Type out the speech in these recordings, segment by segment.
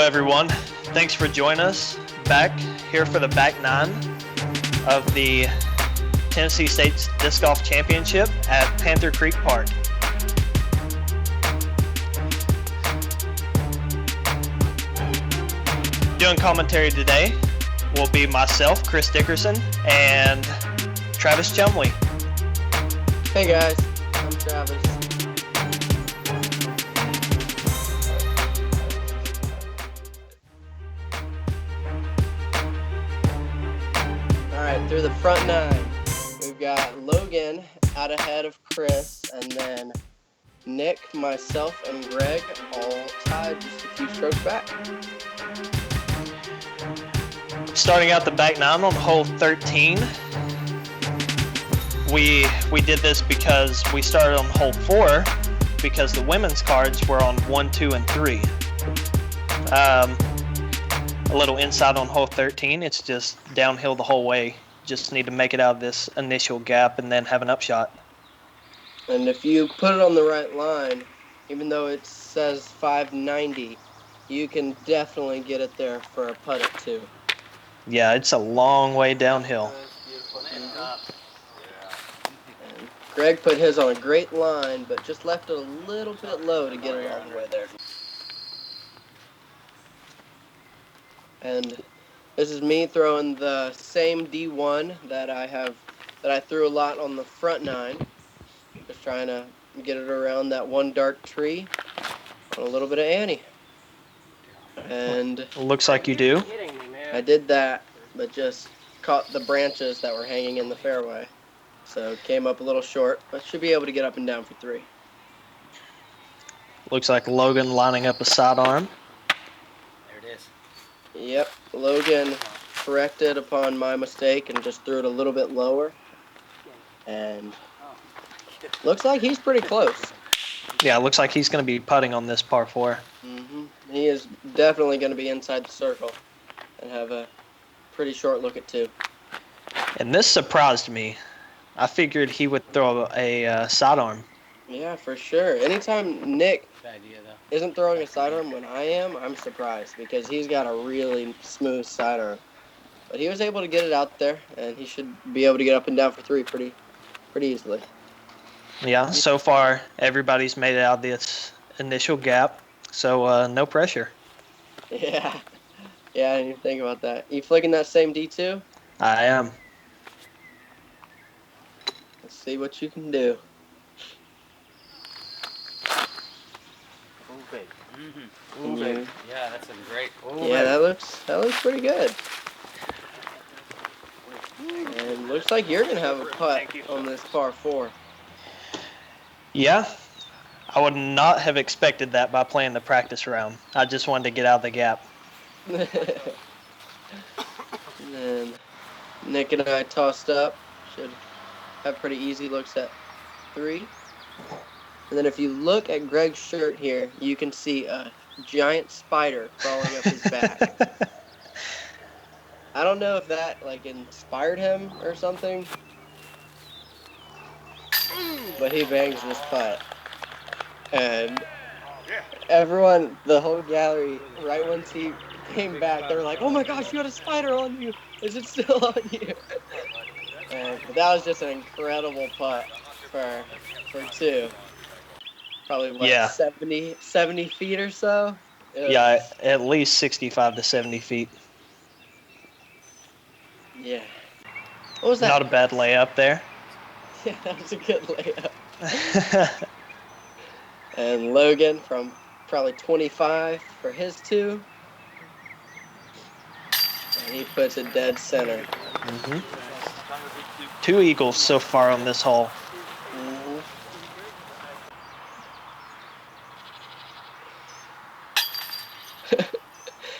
everyone. Thanks for joining us back here for the back nine of the Tennessee State's Disc Golf Championship at Panther Creek Park. Doing commentary today will be myself, Chris Dickerson, and Travis Chumley. Hey guys, I'm Travis. Alright, through the front nine, we've got Logan out ahead of Chris, and then Nick, myself, and Gregg all tied just a few strokes back. Starting out the back nine on hole 13. We did this because we started on hole 4 because the women's cards were on 1, 2, and 3. A little insight on hole 13, it's just downhill the whole way. Just need to make it out of this initial gap and then have an upshot. And if you put it on the right line, even though it says 590, you can definitely get it there for a putt at 2. Yeah, it's a long way downhill. And Gregg put his on a great line, but just left it a little bit low to get it all the way there. And this is me throwing the same D1 that I threw a lot on the front nine. Just trying to get it around that one dark tree on a little bit of Annie. And looks like you do. I did that, but just caught the branches that were hanging in the fairway. So came up a little short, but should be able to get up and down for 3. Looks like Logan lining up a sidearm. There it is. Yep, Logan corrected upon my mistake and just threw it a little bit lower. And looks like he's pretty close. Yeah, it looks like he's going to be putting on this par 4. Mm-hmm. He is definitely going to be inside the circle and have a pretty short look at 2. And this surprised me. I figured he would throw a sidearm. Yeah, for sure. Anytime Nick Good idea, though. isn't throwing a sidearm when I am, I'm surprised because he's got a really smooth sidearm. But he was able to get it out there, and he should be able to get up and down for 3 pretty easily. Yeah, so far everybody's made it out of this initial gap, so no pressure. Yeah. Yeah, I didn't even think about that. You flicking that same D2? I am. Let's see what you can do. Oh, baby. Mm-hmm. Can Ooh, you- baby. Yeah, that's a great. Ooh, Yeah, baby. that looks pretty good. And looks like you're gonna have a putt on this par 4. Yeah, I would not have expected that by playing the practice round. I just wanted to get out of the gap. And then Nick and I tossed up. Should have pretty easy looks at 3. And then if you look at Gregg's shirt here, you can see a giant spider crawling up his back. I don't know if that inspired him or something, but he bangs this putt. And everyone, the whole gallery, right once he came back, they were like, "Oh my gosh, you had a spider on you! Is it still on you?" But that was just an incredible putt for 2. Probably, what, Yeah. 70 feet or so? Yeah, at least 65 to 70 feet. Yeah. What was that? Not a bad layup there. Yeah, that was a good layup. And Logan from probably 25 for his 2. And he puts it dead center. Mm-hmm. 2 eagles so far on this hole. Mhm.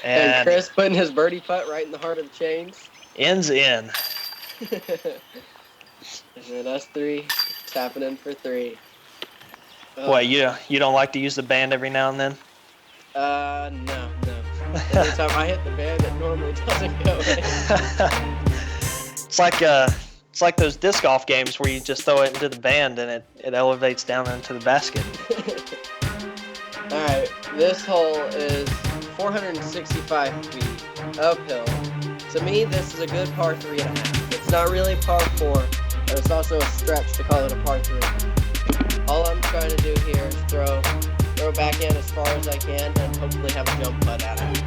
And And Chris putting his birdie putt right in the heart of the chains. ends in. And then us 3 tapping in for 3. What, you don't like to use the band every now and then? No. Anytime I hit the band, it normally doesn't go in. It's like those disc golf games where you just throw it into the band and it elevates down into the basket. Alright, this hole is 465 feet uphill. To me, this is a good par 3.5. It's not really par 4, but it's also a stretch to call it a par 3. All I'm trying to do here is throw back in as far as I can and hopefully have a jump putt at it.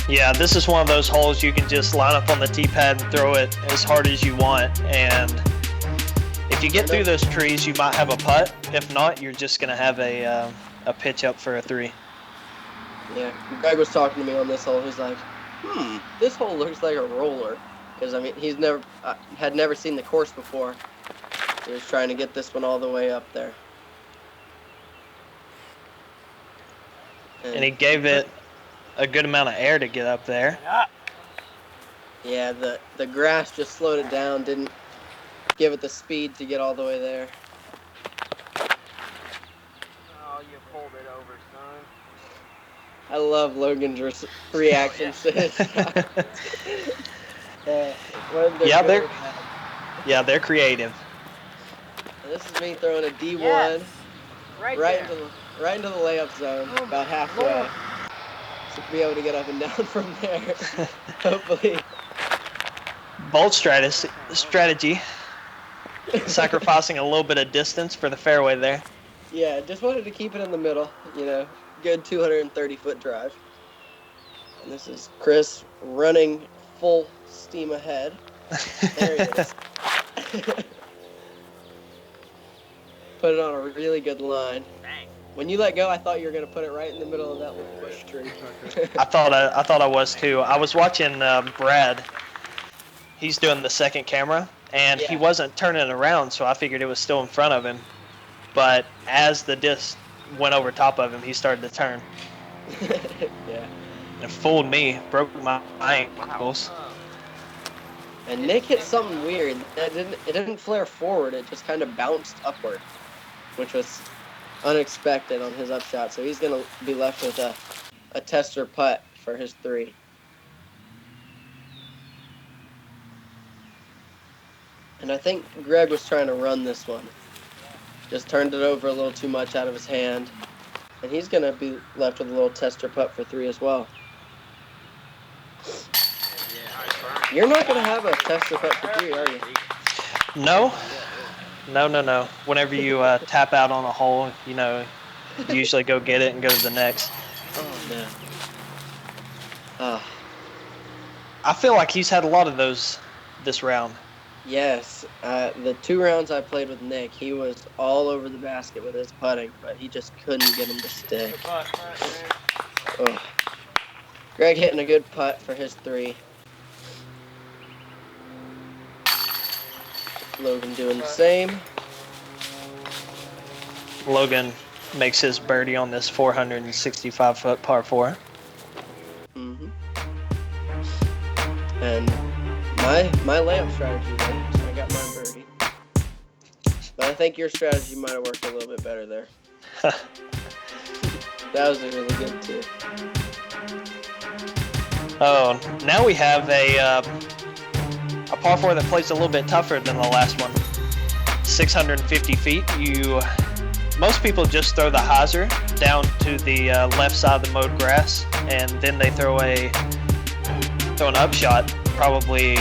Yeah, this is one of those holes you can just line up on the tee pad and throw it as hard as you want. And if you get through those trees, you might have a putt. If not, you're just going to have a pitch up for a 3. Yeah, Gregg was talking to me on this hole. He's like, this hole looks like a roller. Because, I mean, he's had never seen the course before. He was trying to get this one all the way up there. And he gave it a good amount of air to get up there. Yeah, the grass just slowed it down, didn't give it the speed to get all the way there. Oh, you pulled it over, son. I love Logan's reactions to his shot. They're creative. And this is me throwing a D1 Yes, right into the layup zone, about halfway. To be able to get up and down from there, hopefully. Bold strategy. Sacrificing a little bit of distance for the fairway there. Yeah, just wanted to keep it in the middle, good 230-foot drive. And this is Chris running full steam ahead. There he is. Put it on a really good line. Dang. When you let go, I thought you were going to put it right in the middle of that little bush tree. I thought I was too. I was watching Brad. He's doing the second camera, and he wasn't turning around, so I figured it was still in front of him. But as the disc went over top of him, he started to turn. Yeah. It fooled me, broke my ankles. And Nick hit something weird. It didn't flare forward. It just kind of bounced upward, which was unexpected on his upshot. So he's going to be left with a tester putt for his 3. And I think Gregg was trying to run this one. Just turned it over a little too much out of his hand. And he's going to be left with a little tester putt for 3 as well. You're not going to have a tester putt for 3, are you? No. Whenever you tap out on a hole, you usually go get it and go to the next. Oh, no. I feel like he's had a lot of those this round. Yes. The 2 rounds I played with Nick, he was all over the basket with his putting, but he just couldn't get him to stick. Oh. Gregg hitting a good putt for his 3. Logan doing the same. Logan makes his birdie on this 465-foot par 4. Mm-hmm. And my layup strategy worked, so I got my birdie. But I think your strategy might have worked a little bit better there. That was a really good too. Oh, now we have a par 4 that plays a little bit tougher than the last one. 650 feet. Most people just throw the hyzer down to the left side of the mowed grass, and then they throw an upshot, probably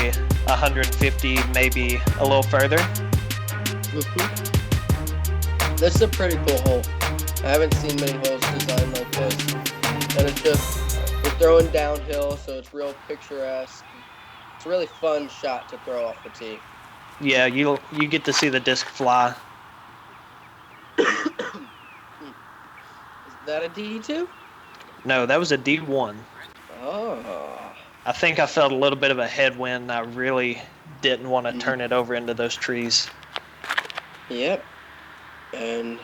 150, maybe a little further. Mm-hmm. This is a pretty cool hole. I haven't seen many holes designed like this, and it's just we're throwing downhill, so it's real picturesque. It's a really fun shot to throw off the tee. Yeah, you get to see the disc fly. Is that a D2? No, that was a D1. Oh. I think I felt a little bit of a headwind. I really didn't want to turn it over into those trees. Yep. And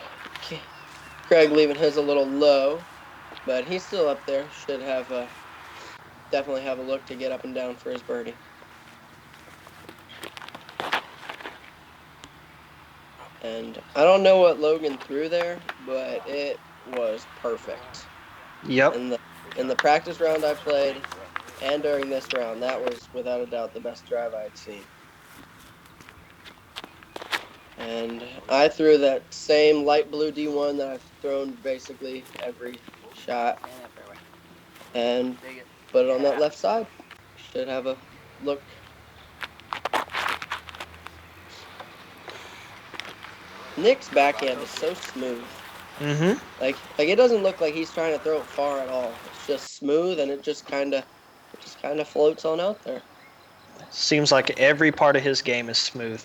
Gregg leaving his a little low, but he's still up there. Should have definitely have a look to get up and down for his birdie. And I don't know what Logan threw there, but it was perfect. Yep. In the practice round I played, and during this round, that was without a doubt the best drive I had seen. And I threw that same light blue D1 that I've thrown basically every shot Yeah, fairway. and Dig it. put it on that left side. Should have a look. Nick's backhand is so smooth. Mm-hmm. Like it doesn't look like he's trying to throw it far at all. It's just smooth, and it just kind of floats on out there. Seems like every part of his game is smooth.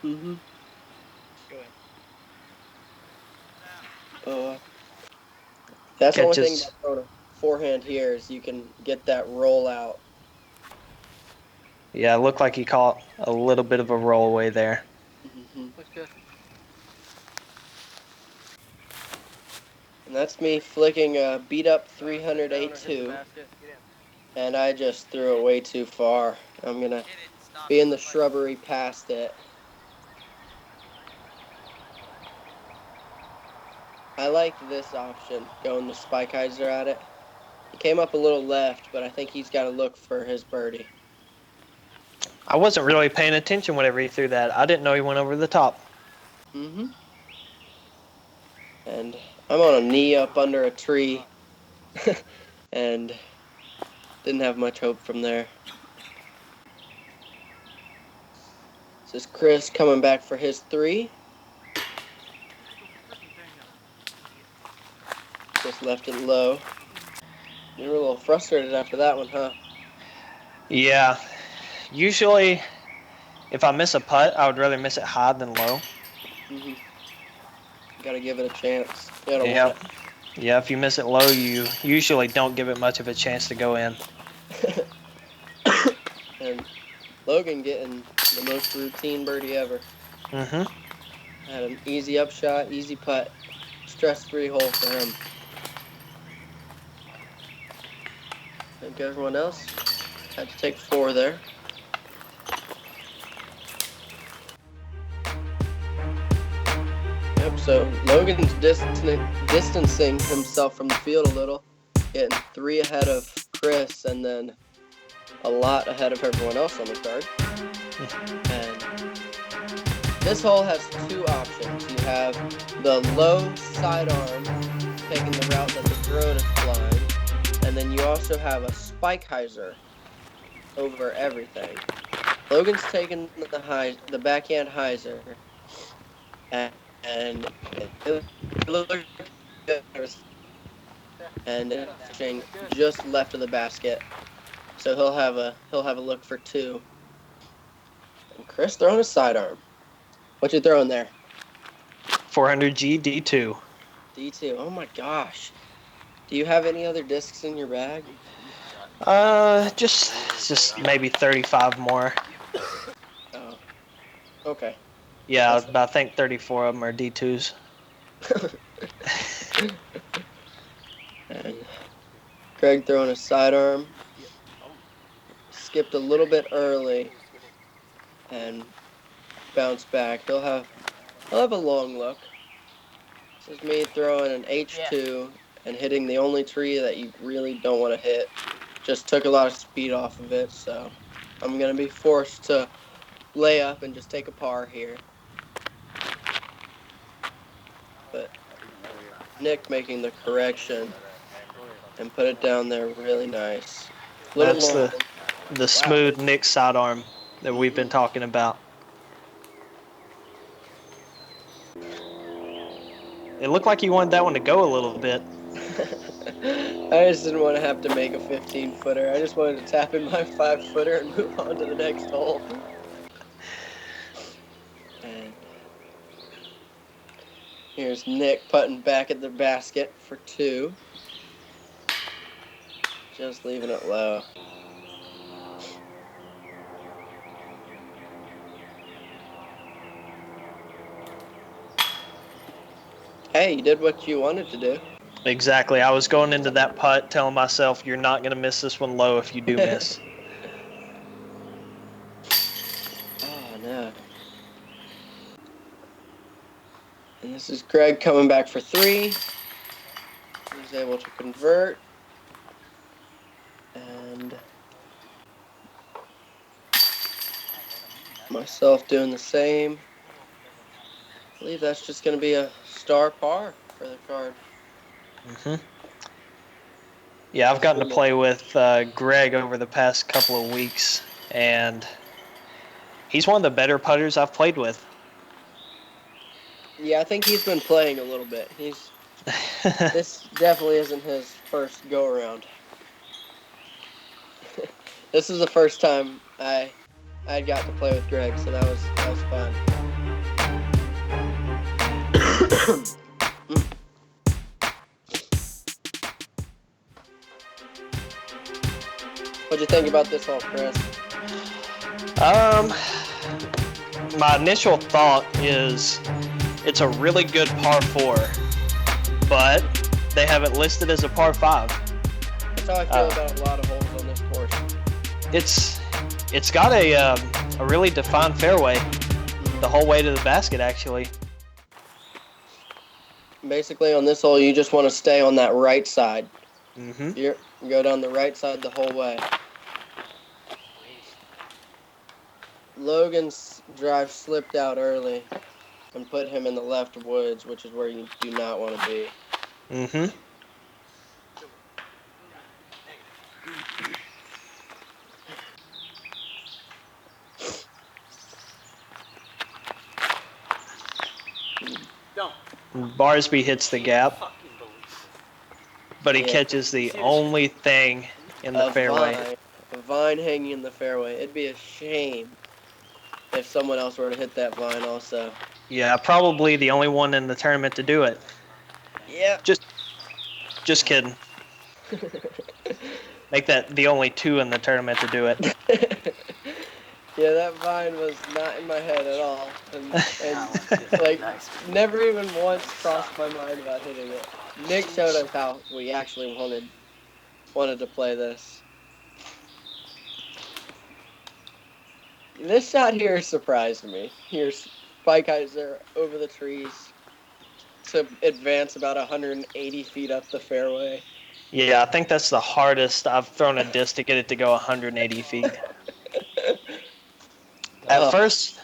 Mm-hmm. That's the only thing Catches. about throwing a forehand here is you can get that roll out. Yeah, it looked like he caught a little bit of a roll away there. Mm-hmm. Looks good. And that's me flicking a beat up Hit 308-2, the basket. Get in. and I just threw it way too far. I'm gonna be in the shrubbery past it. I like this option, going the Spikeiser at it. He came up a little left, but I think he's got to look for his birdie. I wasn't really paying attention whenever he threw that. I didn't know he went over the top. Mm-hmm. And I'm on a knee up under a tree, and didn't have much hope from there. This is Chris coming back for his 3. Just left it low. You were a little frustrated after that one, huh? Yeah. Usually, if I miss a putt, I would rather miss it high than low. Mm-hmm. Gotta give it a chance. You gotta Yeah. want Yeah, if you miss it low, you usually don't give it much of a chance to go in. it. And Logan getting the most routine birdie ever. Mm-hmm. Had an easy upshot, easy putt, stress-free hole for him. I think everyone else had to take 4 there. Yep, so Logan's distancing himself from the field a little, getting 3 ahead of Chris, and then a lot ahead of everyone else on the card. And this hole has 2 options. You have the low sidearm taking the route that the drone is flying, and then you also have a Spikeiser over everything. Logan's taking the backhand hyzer, and it looks good, and it's fishing just left of the basket, so he'll have a look for 2. And Chris throwing a sidearm. What you throwing there? 400G D2. D2. Oh my gosh. Do you have any other discs in your bag? Just maybe 35 more. Oh. Okay. Yeah, but I think 34 of them are D2s. And Gregg throwing a sidearm. Skipped a little bit early and bounced back. He'll have a long look. This is me throwing an H2 and hitting the only tree that you really don't want to hit. Just took a lot of speed off of it, so I'm going to be forced to lay up and just take a par here. But Nick making the correction and put it down there really nice. That's the smooth Nick sidearm that we've been talking about. It looked like he wanted that one to go a little bit. I just didn't want to have to make a 15-footer. I just wanted to tap in my 5-footer and move on to the next hole. And here's Nick putting back at the basket for 2. Just leaving it low. Hey, you did what you wanted to do. Exactly. I was going into that putt telling myself, you're not going to miss this one low if you do miss. Oh, no. And this is Gregg coming back for 3. He's able to convert. And myself doing the same. I believe that's just going to be a star par for the card. Mm-hmm. Yeah, I've gotten to play with Gregg over the past couple of weeks, and he's one of the better putters I've played with. Yeah, I think he's been playing a little bit. This definitely isn't his first go around. This is the first time I got to play with Gregg, so that was fun. What'd you think about this hole, Chris? My initial thought is it's a really good par 4, but they have it listed as a par 5. That's how I feel about a lot of holes on this course. It's got a really defined fairway the whole way to the basket, actually. Basically, on this hole, you just want to stay on that right side. Mm-hmm. You go down the right side the whole way. Logan's drive slipped out early and put him in the left woods, which is where you do not want to be. Mm-hmm. Barsby hits the gap, but he catches the only thing in the fairway. A vine hanging in the fairway. It'd be a shame if someone else were to hit that vine also. Yeah, probably the only one in the tournament to do it. Yeah. Just kidding. Make that the only 2 in the tournament to do it. Yeah, that vine was not in my head at all, and like never even once crossed my mind about hitting it. Nick showed us how we actually wanted to play this. This shot here surprised me. Here's Spikeiser over the trees to advance about 180 feet up the fairway. Yeah, I think that's the hardest I've thrown a disc to get it to go 180 feet. At first,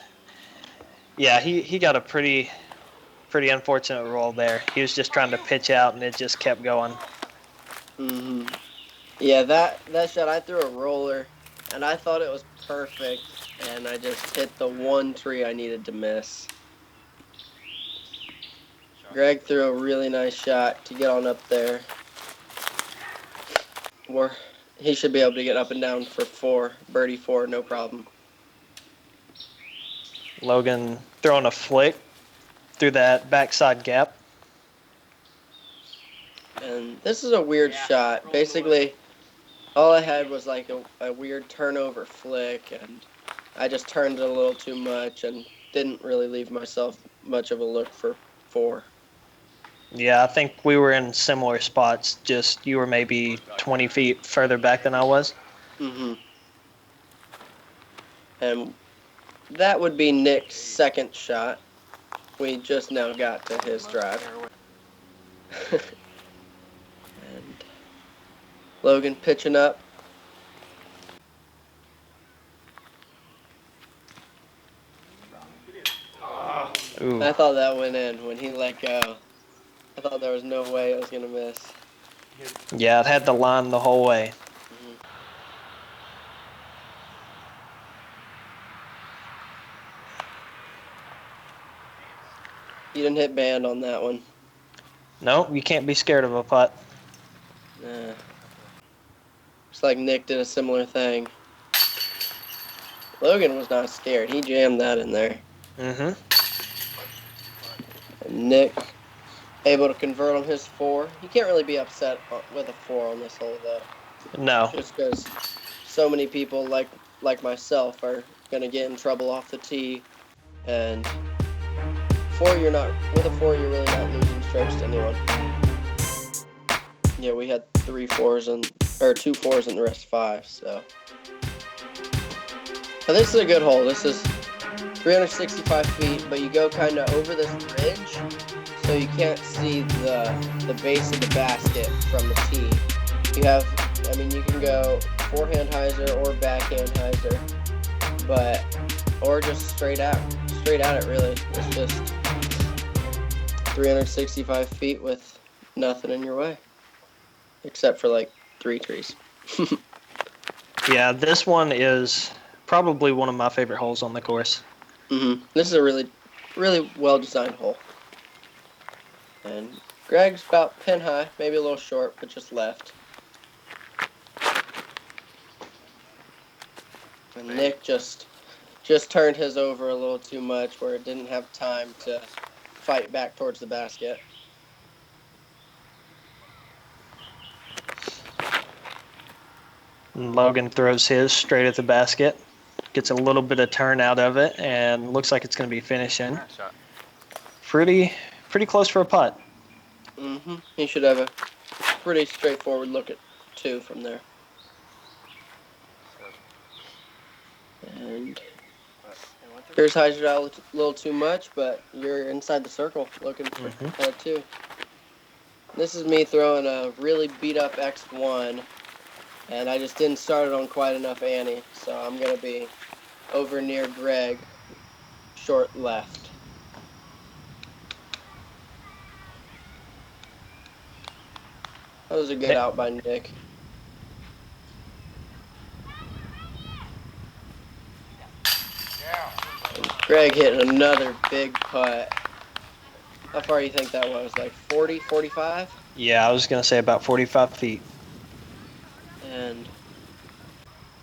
yeah, he got a pretty unfortunate roll there. He was just trying to pitch out, and it just kept going. Mm-hmm. Yeah, that shot, I threw a roller, and I thought it was perfect, and I just hit the one tree I needed to miss. Gregg threw a really nice shot to get on up there. He should be able to get up and down for 4, birdie 4, no problem. Logan throwing a flick through that backside gap. And this is a weird shot. Basically, all I had was like a weird turnover flick, and I just turned it a little too much and didn't really leave myself much of a look for 4. Yeah, I think we were in similar spots, just you were maybe 20 feet further back than I was. Mm-hmm. And that would be Nick's second shot. We just now got to his drive. And Logan pitching up. Ooh. I thought that went in when he let go. I thought there was no way it was going to miss. Yeah, it had the line the whole way. You didn't hit band on that one. No, you can't be scared of a putt. Nah. Looks like Nick did a similar thing. Logan was not scared. He jammed that in there. Mm-hmm. And Nick able to convert on his 4. He can't really be upset with a 4 on this hole, though. No. Just because so many people like myself are going to get in trouble off the tee. And with a 4, you're really not losing strokes to anyone. Yeah, we had 2 4s and the rest 5, so. But this is a good hole. This is 365 feet, but you go kind of over this ridge, so you can't see the base of the basket from the tee. You can go forehand hyzer or backhand hyzer, or just straight at it really. It's just 365 feet with nothing in your way, except for like 3 trees. Yeah, this one is probably one of my favorite holes on the course. This is a really, really well-designed hole. And Gregg's about pin high, maybe a little short, but just left. And Nick just turned his over a little too much where it didn't have time to fight back towards the basket. And Logan throws his straight at the basket. Gets a little bit of turn out of it, and looks like it's going to be finishing. Nice shot. Pretty close for a putt. He should have a pretty straightforward look at 2 from there. And here's Heiser out a little too much, but you're inside the circle looking for 2. This is me throwing a really beat up X1, and I just didn't start it on quite enough ante, so I'm going to be over near Gregg, short left. That was a good out by Nick. Gregg hit another big putt. How far do you think that was? Like 40, 45? Yeah, I was going to say about 45 feet. And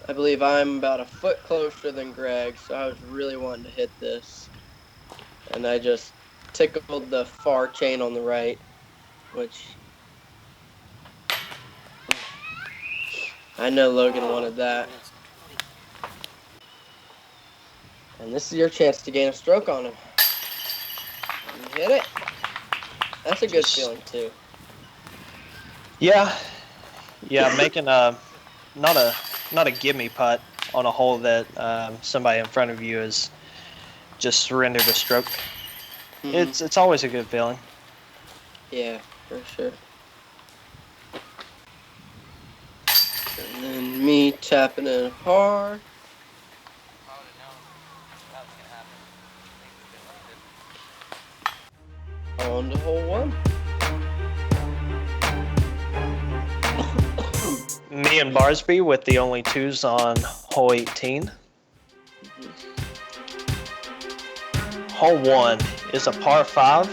I believe I'm about a foot closer than Gregg, so I was really wanting to hit this. And I just tickled the far chain on the right, which I know Logan wanted that. And this is your chance to gain a stroke on him. You hit it. That's a good feeling too. Yeah, making a not a gimme putt on a hole that somebody in front of you has just surrendered a stroke. It's always a good feeling. Yeah, for sure. And then me tapping in a par. On to hole 1. Me and Barsby with the only 2s on hole 18. Hole 1 is a par 5,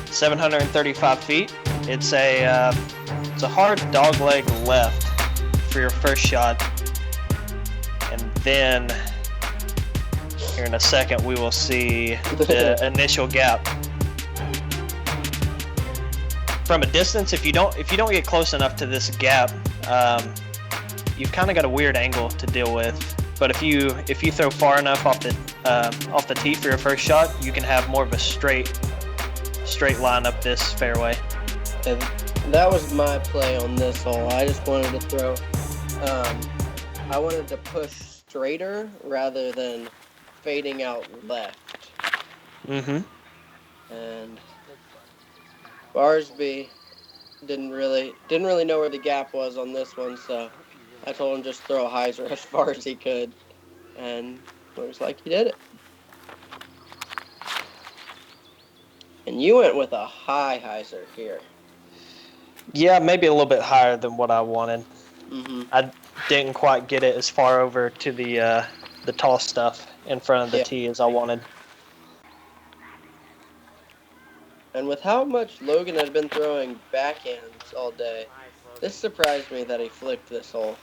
735 feet. It's a hard dogleg left for your first shot, and then here in a second we will see the initial gap. From a distance, if you don't get close enough to this gap, you've kind of got a weird angle to deal with. But if you throw far enough off the tee for your first shot, you can have more of a straight line up this fairway. And that was my play on this hole. I just wanted to throw. I wanted to push straighter rather than fading out left. And Barsby didn't really know where the gap was on this one, so I told him just throw a hyzer as far as he could, and looks like he did it. And you went with a high hyzer here. Yeah, maybe a little bit higher than what I wanted. I didn't quite get it as far over to the tall stuff in front of the tee as I wanted. And with how much Logan had been throwing backhands all day, this surprised me that he flicked this hole.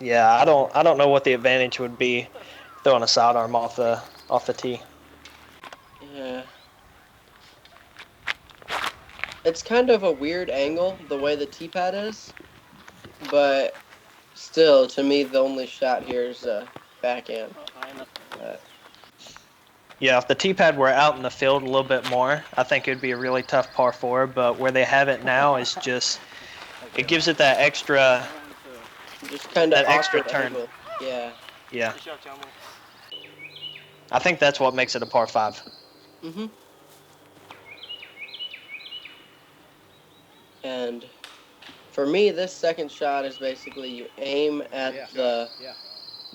Yeah, I don't know what the advantage would be throwing a sidearm off the tee. Yeah. It's kind of a weird angle, the way the tee pad is, but still, to me, the only shot here is backhand. Yeah, if the tee pad were out in the field a little bit more, I think it would be a really tough par 4, but where they have it now is just, it gives it that extra, just kind of that extra turn. Angle. Yeah. Yeah. I think that's what makes it a par 5. And for me, this second shot is basically you aim at there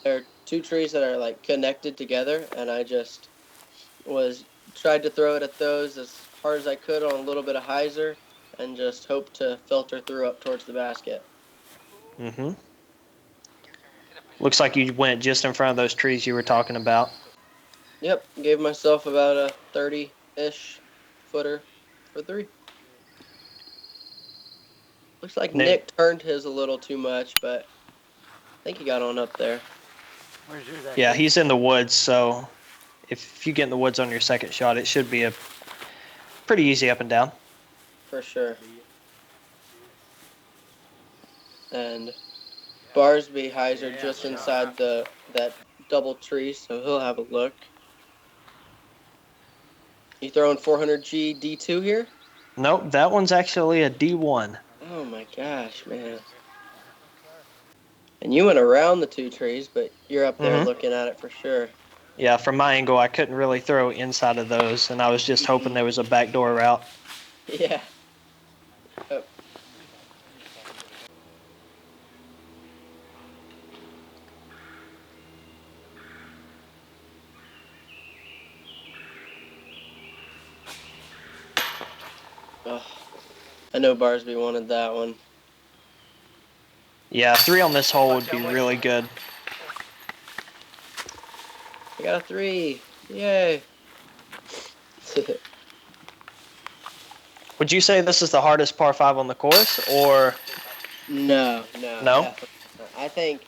are 2 trees that are like connected together, and I just tried to throw it at those as hard as I could on a little bit of hyzer, and just hope to filter through up towards the basket. Mm-hmm. Looks like you went just in front of those trees you were talking about. Yep, gave myself about a 30-ish footer for 3. Looks like Nick turned his a little too much, but I think he got on up there. Where's yours at? Yeah, he's in the woods, so if you get in the woods on your second shot, it should be a pretty easy up and down. For sure. And Barsby hyzer just inside that double tree, so he'll have a look. You throwing 400G D2 here? Nope, that one's actually a D1. Oh my gosh, man. And you went around the 2 trees, but you're up there looking at it for sure. Yeah, from my angle, I couldn't really throw inside of those, and I was just hoping there was a backdoor route. Yeah. Oh. Oh, I know Barsby wanted that one. Yeah, 3 on this hole would be really good. I got a 3. Yay. Would you say this is the hardest par 5 on the course, or? No? No? I think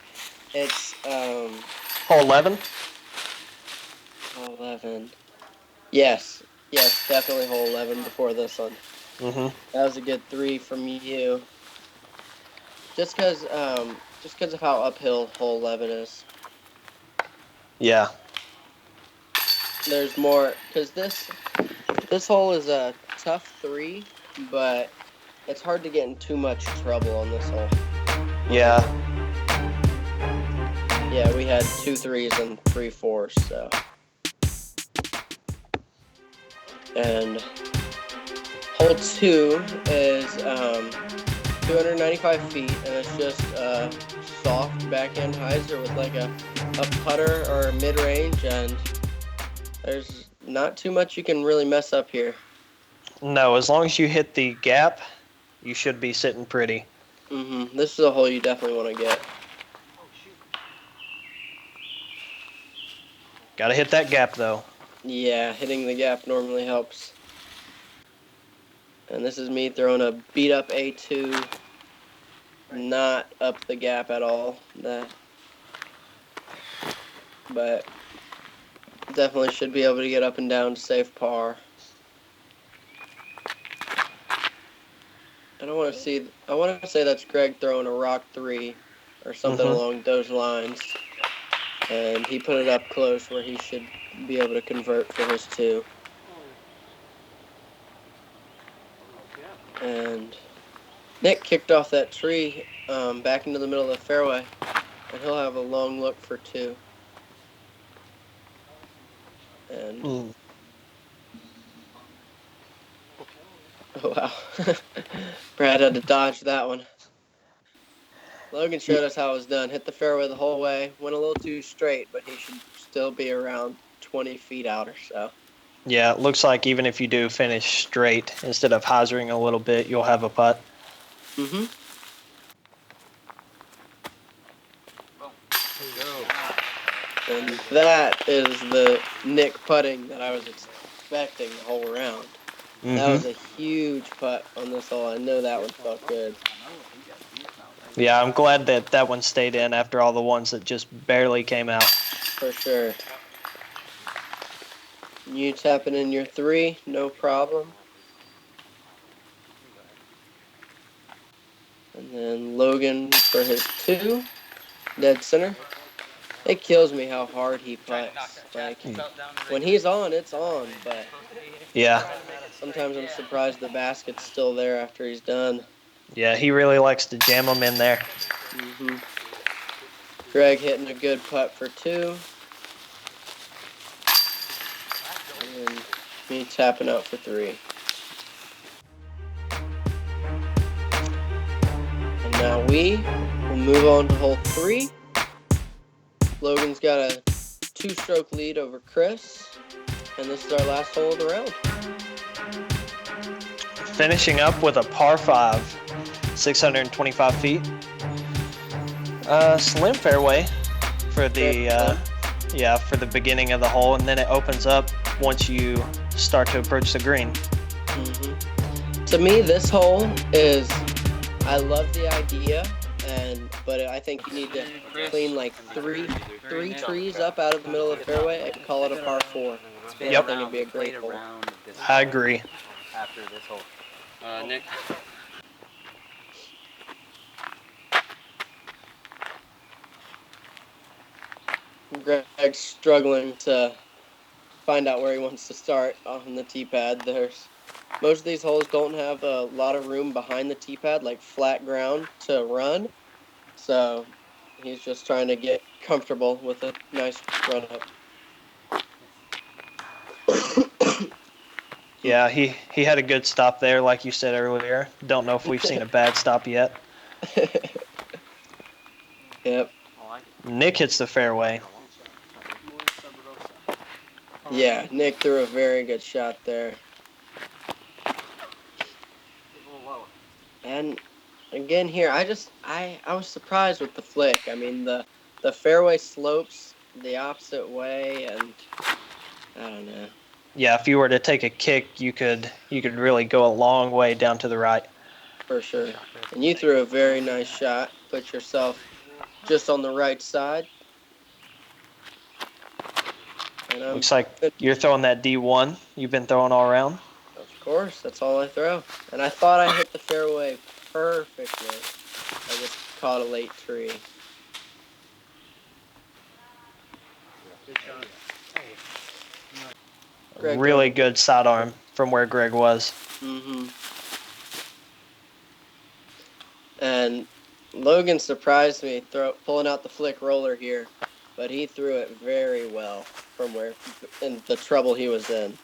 it's Hole 11? hole 11. Yes, definitely hole 11 before this one. Mm-hmm. That was a good 3 from you. Just because of how uphill hole 11 is. Yeah. There's more, because this hole is a tough 3, but it's hard to get in too much trouble on this hole. Yeah. Yeah, we had 2 3s and 3 4s, so. And hole 2 is 295 feet, and it's just a soft backhand hyzer with like a putter or a mid-range, and there's not too much you can really mess up here. No, as long as you hit the gap, you should be sitting pretty. This is a hole you definitely want to get. Gotta hit that gap, though. Yeah, hitting the gap normally helps. And this is me throwing a beat-up A2, not up the gap at all. But definitely should be able to get up and down to safe par. I want to say that's Gregg throwing a rock 3 or something along those lines. And he put it up close where he should be able to convert for his 2. And Nick kicked off that tree back into the middle of the fairway, and he'll have a long look for 2. And oh wow, Brad had to dodge that one. Logan showed us how it was done. Hit the fairway the whole way. Went a little too straight, but he should still be around 20 feet out or so. Yeah, it looks like even if you do finish straight, instead of hyzering a little bit, you'll have a putt. And that is the Nick putting that I was expecting the whole round. That was a huge putt on this hole. I know that one felt good. Yeah, I'm glad that that one stayed in after all the ones that just barely came out. For sure. You tapping in your 3, no problem. And then Logan for his 2, dead center. It kills me how hard he putts. Like, when he's on, it's on, but Yeah. sometimes I'm surprised the basket's still there after he's done. Yeah, he really likes to jam them in there. Gregg hitting a good putt for 2. And me tapping out for 3. And now we will move on to hole 3. Logan's got a 2-stroke lead over Chris. And this is our last hole of the round. Finishing up with a par 5, 625 feet. Slim fairway for the for the beginning of the hole, and then it opens up once you start to approach the green. To me, this hole is, I love the idea, but I think you need to clean like three trees up out of the middle of the fairway and call it a par 4. Yep. I think it'd be a great hole. I agree. After this hole. Nick. Gregg's struggling to find out where he wants to start on the tee pad. Most of these holes don't have a lot of room behind the tee pad, like flat ground to run. So he's just trying to get comfortable with a nice run up. Yeah, he had a good stop there, like you said earlier. Don't know if we've seen a bad stop yet. Yep. Nick hits the fairway. Yeah, Nick threw a very good shot there. And again here, I was surprised with the flick. I mean, the fairway slopes the opposite way, and I don't know. Yeah, if you were to take a kick, you could really go a long way down to the right. For sure. And you threw a very nice shot. Put yourself just on the right side. And Looks like you're throwing that D1 you've been throwing all around. Of course, that's all I throw. And I thought I hit the fairway perfectly. I just caught a late tree. Gregg Really good sidearm from where Gregg was. And Logan surprised me pulling out the flick roller here, but he threw it very well from in the trouble he was in.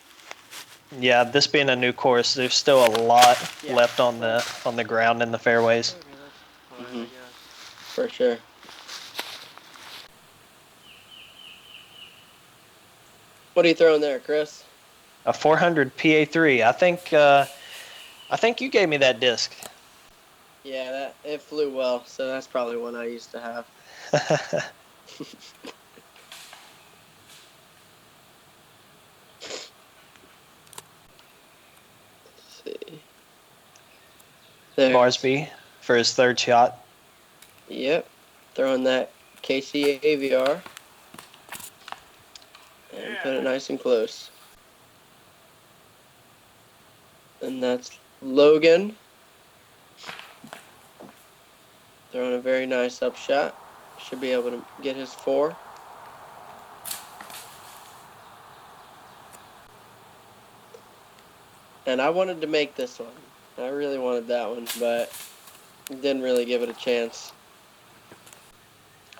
Yeah, this being a new course, there's still a lot left on the ground in the fairways. For sure. What are you throwing there, Chris? A 400 PA3. I think you gave me that disc. Yeah, it flew well, so that's probably one I used to have. Let's see. There. Barsby for his third shot. Yep, throwing that KC AVR. And put it nice and close. And that's Logan. Throwing a very nice up shot. Should be able to get his 4. And I wanted to make this one. I really wanted that one, but didn't really give it a chance.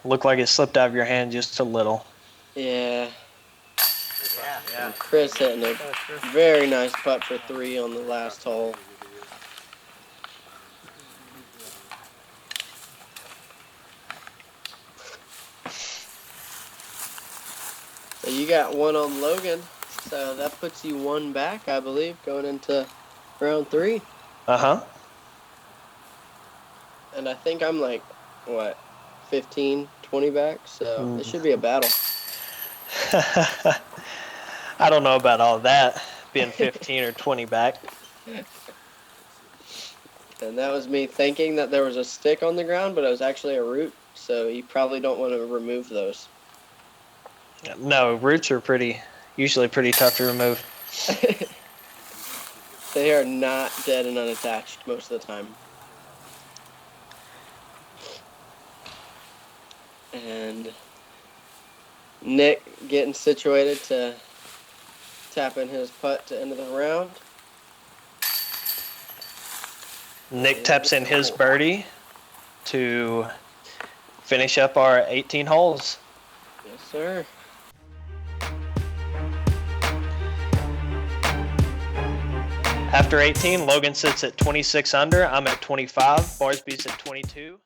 Looked like it slipped out of your hand just a little. Yeah. And Chris hitting a very nice putt for 3 on the last hole. So you got 1 on Logan, so that puts you 1 back, I believe, going into round 3. Uh-huh. And I think I'm like, 15, 20 back, so it should be a battle. I don't know about all that, being 15 or 20 back. And that was me thinking that there was a stick on the ground, but it was actually a root, so you probably don't want to remove those. No, roots are usually pretty tough to remove. They are not dead and unattached most of the time. And Nick getting situated to tap in his putt to end of the round. Nick taps in his birdie to finish up our 18 holes. Yes, sir. After 18, Logan sits at 26 under. I'm at 25. Barsby's at 22.